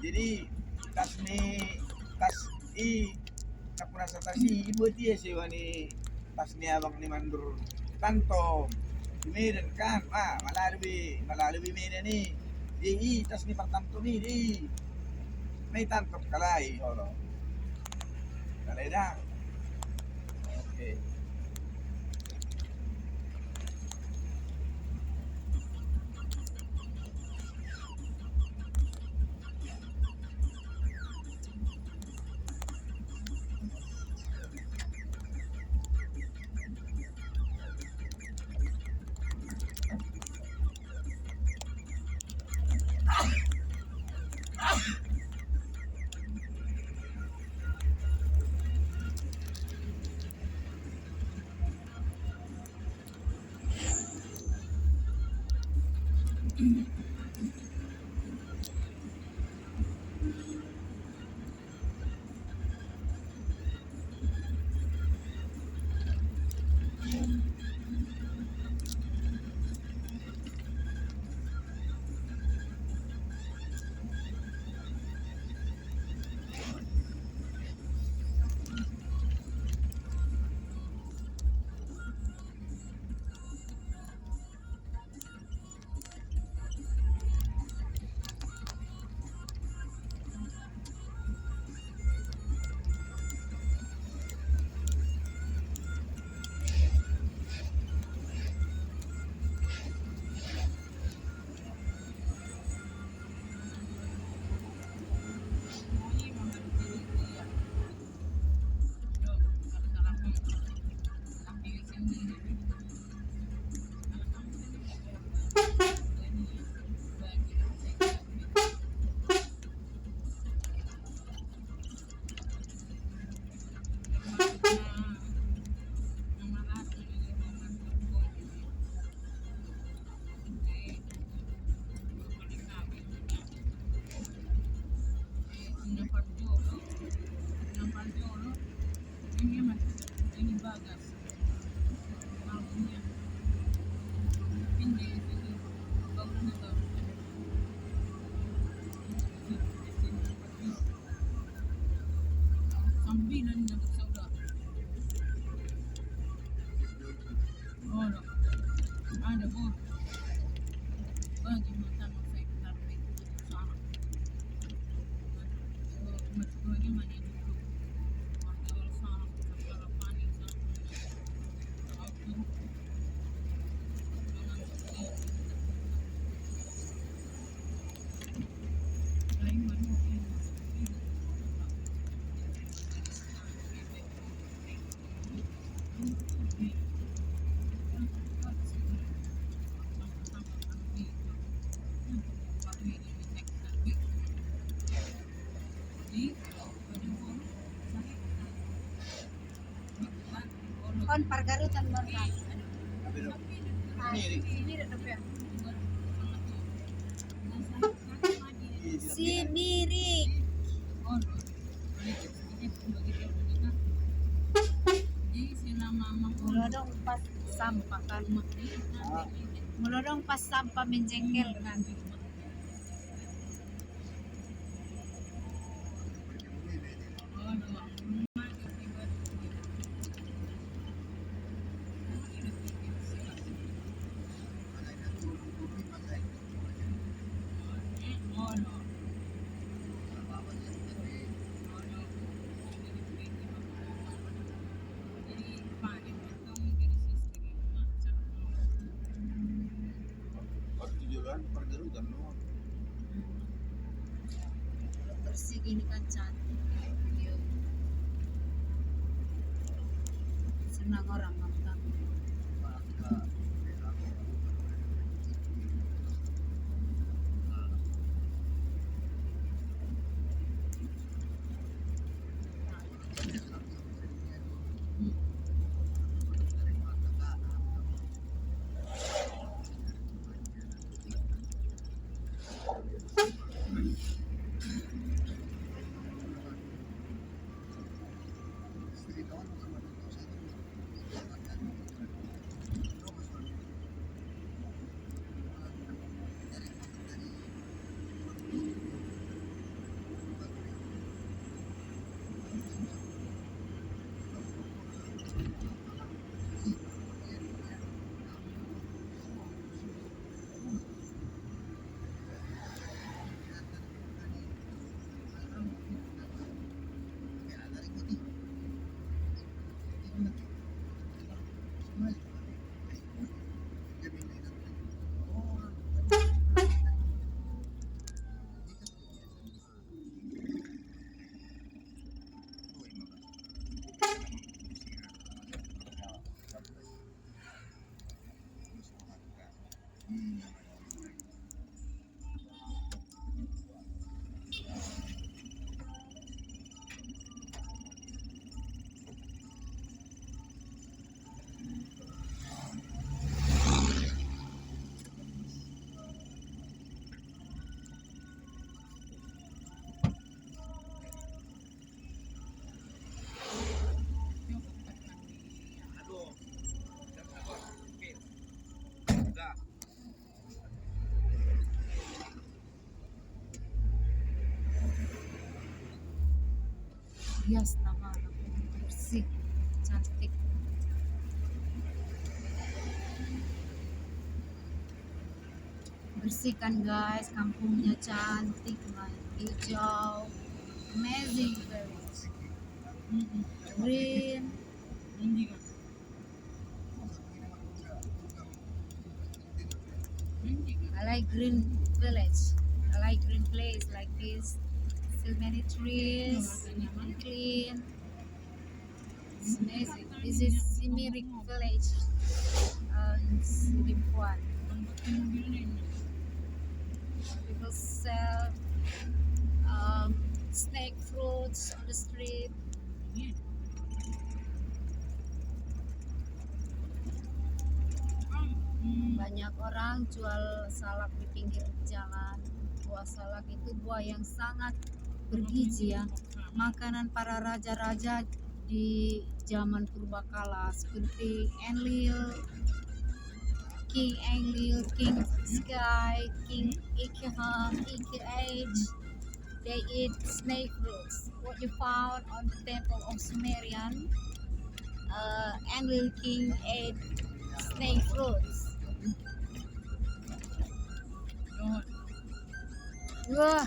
Jadi tas i kapurasa tas i ibu dia sewa ni tas ni abang ni mandur tanto di Medan kan malah lebih Medan ni di tas ni pertanto ni di may tanto kalay olo kalay dah oke. Kon pargarutan mo na. Sinirik. Mulodong pas sampah kan. Mulodong pas sampah menjengkel kan. Pergerutan no. Bersih gini kan cantik. Senang orang nonton. hias nama bersih, cantik. Bersih kan guys, kampungnya cantik, hijau, amazing village. Green. I like green village. I like green place like this. So many trees, clean. It's amazing. This is Simirik village in Limpuan. People sell snake fruits on the street. Banyak orang jual salak di pinggir jalan. Buah salak itu buah yang sangat bergizi ya. Makanan para raja-raja di zaman purbakala seperti Enlil, King Enlil, King Sky, King Ikeham, Ike. They eat snake fruits. What you found on the temple of Sumerian, Enlil King ate snake fruits. Wah,